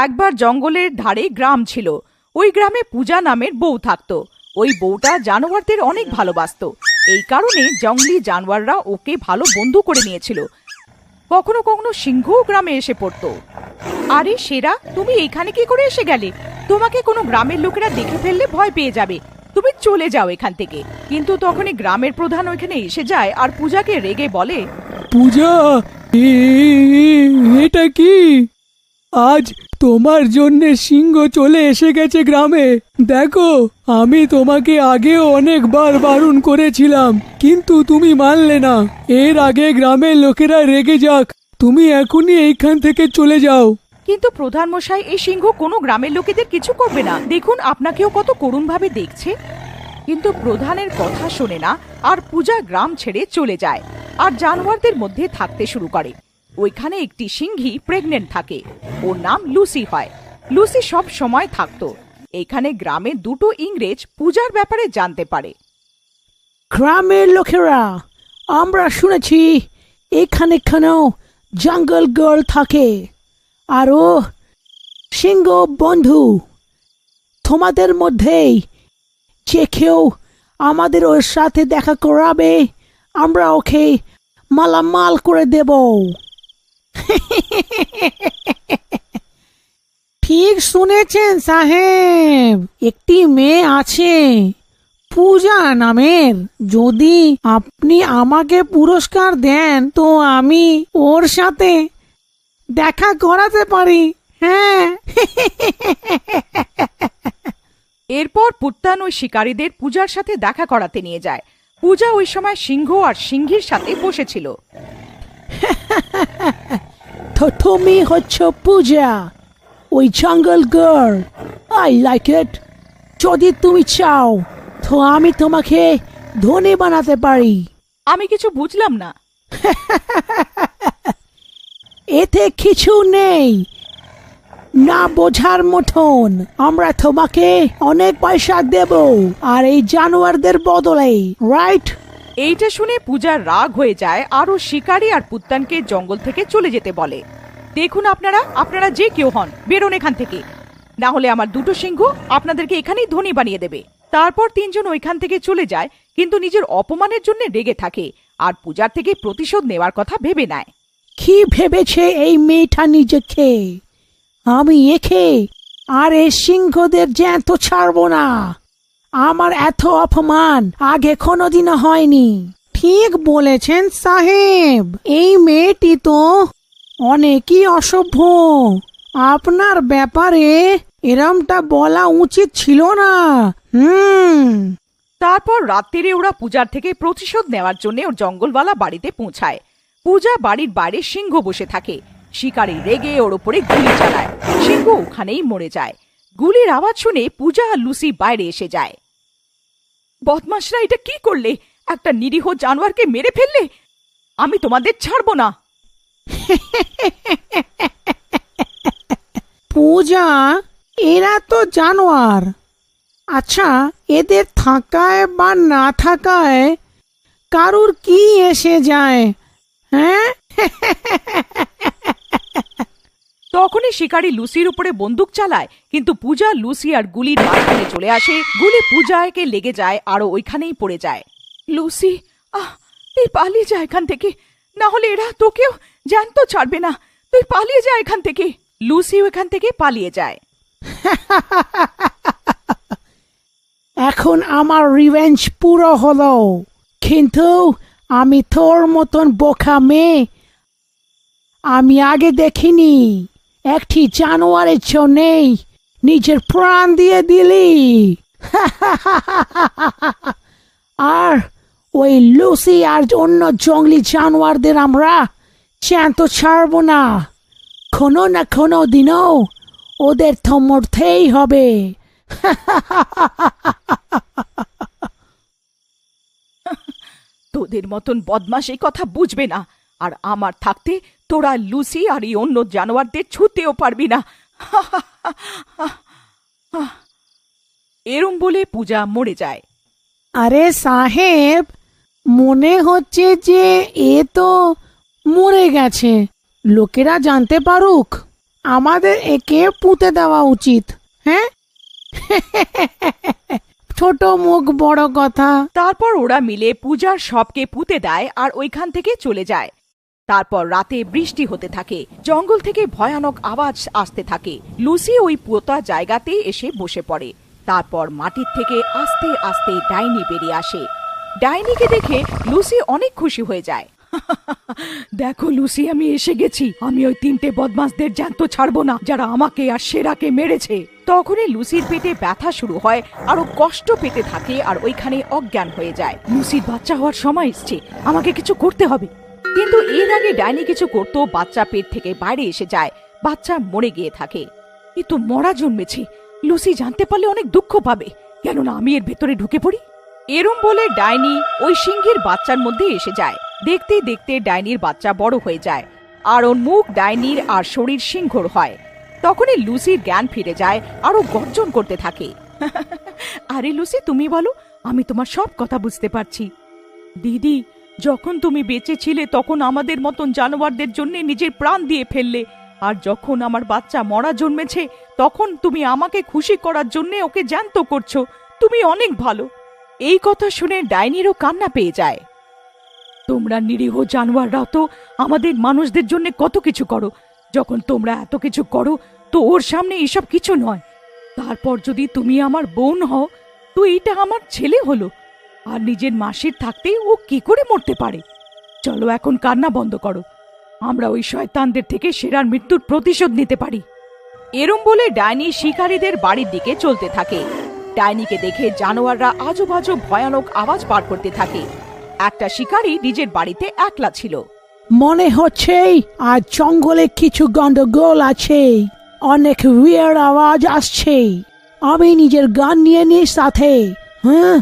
একবার জঙ্গলের ধারে গ্রাম ছিল। ওই গ্রামে পূজা নামের বউ থাকতো। ওই বউটা জানোয়ারদের অনেক ভালোবাসতো। এই কারণে জঙ্গলি জানোয়াররা ওকে ভালো বন্ধু করে নিয়েছিল। কখনো কখনো সিংহও গ্রামে এসে পড়তো। আরে সেরা, তুমি এইখানে কি করে এসে গেলে? তোমাকে কোনো গ্রামের লোকেরা দেখে ফেললে ভয় পেয়ে যাবে। তুমি চলে যাও এখান থেকে। কিন্তু তখনই গ্রামের প্রধান ওইখানে এসে যায় আর পূজাকে রেগে বলে, পূজা, এটা কি? আজ তোমার জন্য সিংহ চলে এসে গেছে গ্রামে। দেখো, আমি তোমাকে আগেও অনেকবার বারণ করেছিলাম, কিন্তু তুমি মানলে না। এর আগে গ্রামের লোকেরা রেগে যাক, তুমি এখনই এইখান থেকে চলে যাও। কিন্তু প্রধান মশাই, এই সিংহ কোনো গ্রামের লোকেদের কিছু করবে না। দেখুন, আপনাকেও কত করুণ ভাবে দেখছে। কিন্তু প্রধানের কথা শোনে না আর পূজা গ্রাম ছেড়ে চলে যায় আর জানোয়ারদের মধ্যে থাকতে শুরু করে। ওইখানে একটি সিংহী প্রেগনেন্ট থাকে। ওর নাম লুসি হয়। লুসি সব সময় থাকতো। এখানে গ্রামে দুটো ইংরেজ পূজার ব্যাপারে জানতে পারে। গ্রামের লোকেরা, আমরা শুনেছি এখানে কেন জঙ্গল গার্ল থাকে আর ও সিংহ বন্ধু। তোমাদের মধ্যেই যে কেউ আমাদের ওর সাথে দেখা করাবে, আমরা ওকে মালামাল করে দেব। ঠিক শুনেছেন সাহেব, একটি মেয়ে আছে পূজা নামের। যদি আপনি আমাকে পুরস্কার দেন তো আমি ওর সাথে দেখা করাতে পারি। হ্যাঁ। এরপর পুত্তান ওই শিকারীদের পূজার সাথে দেখা করাতে নিয়ে যায়। পূজা ওই সময় সিংহ আর সিংহীর সাথে বসেছিল। তো তুমি হচ্ছ পূজা, ওই জঙ্গল গার্ল। I like it. যদি তুমি চাও তো আমি তোমাকে ধনী বানাতে পারি। আমি কিছু বুঝলাম না। এতে কিছু নেই না বোঝার মতন। আমরা তোমাকে অনেক পয়সা দেব আর এই জানোয়ারদের বদলে, রাইট? এইটা শুনে পূজার রাগ হয়ে যায় আর ও শিকারী আর পুত্তানকে জঙ্গল থেকে চলে যেতে বলে। দেখুন, আপনারা যে কেউ হন, বেরোন এখান থেকে, না হলে আমার দুটো সিংহ আপনাদেরকে এখানেই ধনী বানিয়ে দেবে। তারপর তিনজন ওইখান থেকে চলে যায়, কিন্তু নিজের অপমানের জন্য রেগে থাকে আর পূজার থেকে প্রতিশোধ নেওয়ার কথা ভেবে নেয়। কি ভেবেছে এই মেয়েটা নিজেকে? আমি একে আর এই সিংহদের জ্যান্ত ছাড়বো না। আমার এত অপমান আগে কোনোদিনও হয়নি। ঠিক বলেছেন সাহেব, এই মেয়েটি তো অনেকই অসভ্য। আপনার ব্যাপারে এরমটা বলা উচিত ছিল না। তারপর রাত্রিরে ওরা পূজার থেকে প্রতিশোধ নেওয়ার জন্য ওর জঙ্গলওয়ালা বাড়িতে পৌঁছায়। পূজা বাড়ির বাইরে সিংহ বসে থাকে। শিকারী রেগে ওর উপরে গুলি চালায়। সিংহ ওখানেই মরে যায়। গুলির আওয়াজ শুনে পূজা আর লুসি বাইরে এসে যায়। বদমাশরা, এটা কি করলে? একটা নিরীহ জানোয়ারকে মেরে ফেললে। আমি তোমাদের ছাড়বো না। পূজা, এরা তো জানোয়ার। আচ্ছা, এদের থাকায় বা না থাকায় কারুর কি এসে যায়? হ্যাঁ। তখনই শিকারী লুসির উপরে বন্দুক চালায়, কিন্তু পূজা লুসি আর গুলির মাঝখানে চলে আসে। গুলি পূজাকে লেগে যায় আর ওইখানেই পড়ে যায়। লুসি, তুই পালিয়ে যা এখান থেকে, না হলে এরা তোকেও জ্যান্ত ছাড়বে না। তুই পালিয়ে যা এখান থেকে। লুসি ওইখান থেকে পালিয়ে যায়। এখন আমার রিভেঞ্জ পুরো হলো, কিন্তু আমি তোর মতন বোকা মেয়ে আমি আগে দেখিনি। একটি জানোয়ারের জন্যেই নিজের প্রাণ দিয়ে দিলি। আর ওই লুসি আর অন্য জঙ্গলি জানোয়ারদের আমরা জ্যান্ত ছাড়বো না। কোনো না কোনো দিনও ওদের তো মরতেই হবে। তোদের মতন বদমাশ এই কথা বুঝবে না। আর আমার থাকতে তোরা লুসি আর এই অন্য জানোয়ারদের ছুঁতেও পারবি না। এরম বলে পূজা মরে যায়। আরে সাহেব, মনে হচ্ছে যে এ তো মরে গেছে। লোকেরা জানতে পারুক আমাদের একে পুঁতে দেওয়া উচিত। হ্যাঁ ছোট মুখ বড় কথা। তারপর ওরা মিলে পূজার সবকে পুঁতে দেয় আর ওইখান থেকে চলে যায়। তারপর রাতে বৃষ্টি হতে থাকে, জঙ্গল থেকে ভয়ানক আওয়াজ আসতে থাকে। লুসি ওই পোতা জায়গাতে এসে বসে পড়ে। তারপর মাটির থেকে আস্তে আস্তে ডাইনি বেরিয়ে আসে। ডাইনিকে দেখে লুসি অনেক খুশি হয়ে যায়। দেখো লুসি, আমি এসে গেছি। আমি ওই 3টে বদমাশদের জ্যান্ত ছাড়বো না, যারা আমাকে আর সেরাকে মেরেছে। তখনই লুসির পেটে ব্যথা শুরু হয়, আরো কষ্ট পেতে থাকে আর ওইখানে অজ্ঞান হয়ে যায়। লুসির বাচ্চা হওয়ার সময় এসছে, আমাকে কিছু করতে হবে। কিন্তু এর আগে ডাইনি কিছু করতো, বাচ্চা পেট থেকে বাইরে এসে যায়। বাচ্চা মরে গিয়ে থাকে। এ তো মরা জন্মেছে। লুসি জানতে পারলে অনেক দুঃখ পাবে, কেননা আমি এর ভেতরে ঢুকে পড়ি। এরম বলে ডাইনি ওই সিংহের বাচ্চার মধ্যে এসে যায়। দেখতে দেখতে ডাইনির বাচ্চা বড় হয়ে যায় আর ওর মুখ ডাইনির আর শরীর সিংহর হয়। তখনই লুসির জ্ঞান ফিরে যায়, আরো গর্জন করতে থাকে। আরে লুসি, তুমি বলো, আমি তোমার সব কথা বুঝতে পারছি। দিদি, যখন তুমি বেঁচে ছিলে তখন আমাদের মতন জানোয়ারদের জন্য নিজের প্রাণ দিয়ে ফেললে, আর যখন আমার বাচ্চা মরা জন্মেছে তখন তুমি আমাকে খুশি করার জন্য ওকে জ্যান্ত করছো। তুমি অনেক ভালো। এই কথা শুনে ডাইনিরও কান্না পেয়ে যায়। তোমরা নিরীহ জানোয়াররাও তো আমাদের মানুষদের জন্য কত কিছু করো। যখন তোমরা এত কিছু করো তো ওর সামনে এসব কিছু নয়। তারপর যদি তুমি আমার বোন হও তো এটা আমার ছেলে হলো, আর নিজের মাসির থাকতে ও কি করে মরতে পারে? চলো এখন কান্না বন্ধ করো, আমরা ওই শয়তানদের থেকে সেরার মৃত্যুর প্রতিশোধ নিতে পারি। এরম বলে ডাইনি শিকারীদের বাড়ির দিকে চলতে থাকে। ডাইনিকে দেখে জানোয়াররা আজব আজব ভয়ানক আওয়াজ বার করতে থাকে। একটা শিকারী নিজের বাড়িতে একলা ছিল। মনে হচ্ছে আর জঙ্গলে কিছু গন্ডগোল আছে, অনেক উইয়ার্ড আওয়াজ আসছে। আমি নিজের গান নিয়ে নিই সাথে। হ্যাঁ,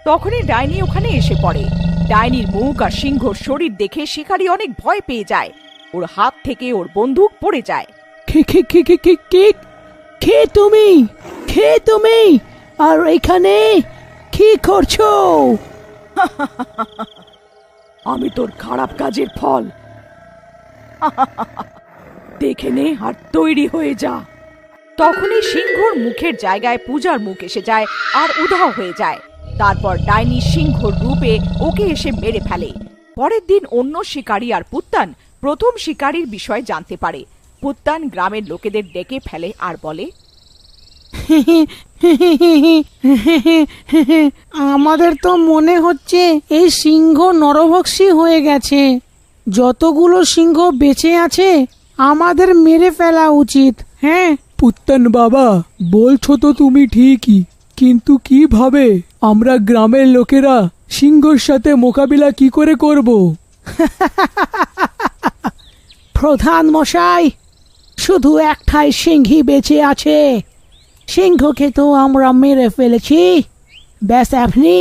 তখনই ডাইনি ওখানে এসে পড়ে। ডাইনির মুখ আর সিংহর শরীর দেখে শিকারী অনেক ভয় পেয়ে যায়। ওর হাত থেকে ওর বন্দুক পড়ে যায়। কে তুমি? কে তুমি? আর এখানে কি করছো? আমি তোর খারাপ কাজের ফল। দেখে নে আর তৈরি হয়ে যা। তখনই সিংহর মুখের জায়গায় পূজার মুখ এসে যায় আর উধাও হয়ে যায়। তারপর ডাইনি সিংহর রূপে ওকে এসে মেরে ফেলে। পরের দিন অন্য শিকারী আর পুত্তান প্রথম শিকারীর বিষয়ে জানতে পারে। পুত্তান গ্রামের লোকেদের ডেকে ফেলে আর বলে, আমাদের তো মনে হচ্ছে এই সিংহ নরভক্ষী হয়ে গেছে। যতগুলো সিংহ বেঁচে আছে আমাদের মেরে ফেলা উচিত। হ্যাঁ পুত্তান বাবা, বলছো তো তুমি ঠিকই, কিন্তু কিভাবে? আমরা গ্রামের লোকেরা সিংহর সাথে মোকাবিলা কি করে করব? প্রধান মশাই, শুধু একটাই সিংহী বেঁচে আছে। সিংহকে তো আমরা মেরে ফেলেছি। ব্যাস আপনি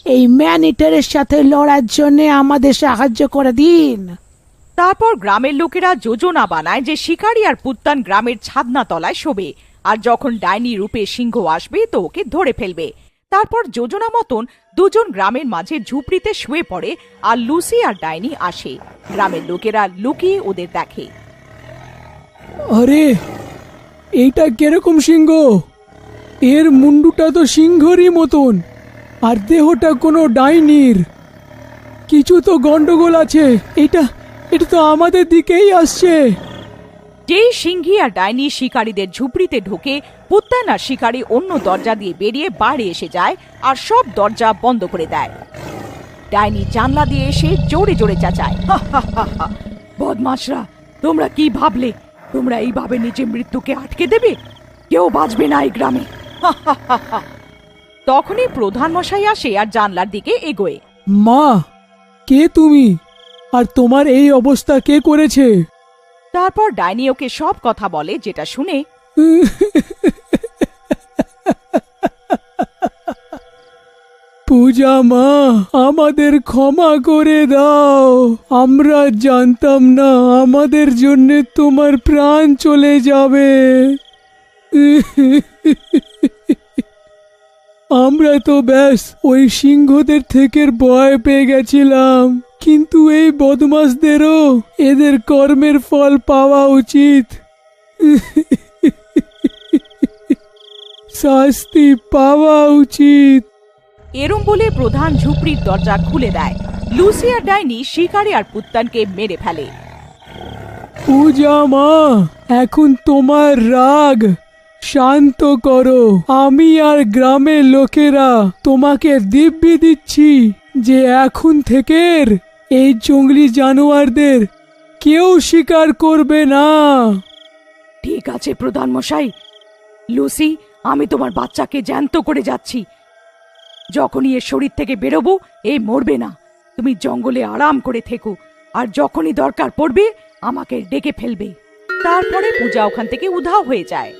এই ম্যানিটারের সাথে লড়ার জন্য আমাদের সাহায্য করে দিন। তারপর গ্রামের লোকেরা যোজনা বানায় যে শিকারী আর পুত্তান গ্রামের ছাদনা তলায় শোবে, আর যখন ডাইনি রূপে সিংহ আসবে তো ওকে ধরে ফেলবে। তারপর যোজনা মতন দুজন গ্রামের মাঝে ঝুপড়িতে শুয়ে পড়ে আর লুসি আর ডাইনি আসে। গ্রামের লোকেরা লুকিয়ে ওদের দেখে। আরে, এইটা কিরকম সিংহ? এর মুন্ডুটা তো সিংহরই মতন, আর দেহটা কোনো ডাইনির। কিছু তো গন্ডগোল আছে। এটা তো আমাদের দিকেই আসছে। যেই সিংহী আর ডাইনি শিকারীদের ঝুপড়িতে ঢোকে, পুত্তান আর শিকারী অন্য দরজা দিয়ে বেরিয়ে বাইরে এসে যায় আর সব দরজা বন্ধ করে দেয়। ডাইনি জানলা দিয়ে এসে জোরে জোরে চেঁচায়, বদমাশরা, তোমরা কি ভাবলে তোমরা এইভাবে নিজের মৃত্যুকে আটকে দেবে? কেউ বাঁচবে না এই গ্রামে। তখনই প্রধান মশাই আসে আর জানলার দিকে এগোয়। মা, কে তুমি? আর তোমার এই অবস্থা কে করেছে? তারপর ডাইনি ওকে সব কথা বলে, যেটা শুনে পূজা মা, আমাদের ক্ষমা করে দাও। আমরা জানতাম না আমাদের জন্য তোমার প্রাণ চলে যাবে। আমরা তো ব্যাস ওই সিংহদের থেকে ভয় পেয়ে গেছিলাম, কিন্তু এই বদমাশদেরও এদের কর্মের ফল পাওয়া উচিত। শাস্তি পাওয়া উচিত। এরম বলে প্রধান ঝুপড়ির দরজা খুলে দেয়। লুসি আর ডাইনি শিকারি আর পুত্তানকে মেরে ফেলে। পূজা মা, এখন তোমার রাগ শান্ত করো। আমি আর গ্রামের লোকেরা তোমাকে দিব্যি দিচ্ছি যে এখন থেকে এই জঙ্গলি জানোয়ারদের কেউ শিকার করবে না। ঠিক আছে প্রধান মশাই। লুসি, আমি তোমার বাচ্চাকে জ্যান্ত করে যাচ্ছি। যখনই এর শরীর থেকে বেরোবো এ মরবে না। তুমি জঙ্গলে আরাম করে থেকো, আর যখনই দরকার পড়বে আমাকে ডেকে ফেলবে। তারপরে পূজা ওখান থেকে উধাও হয়ে যায়।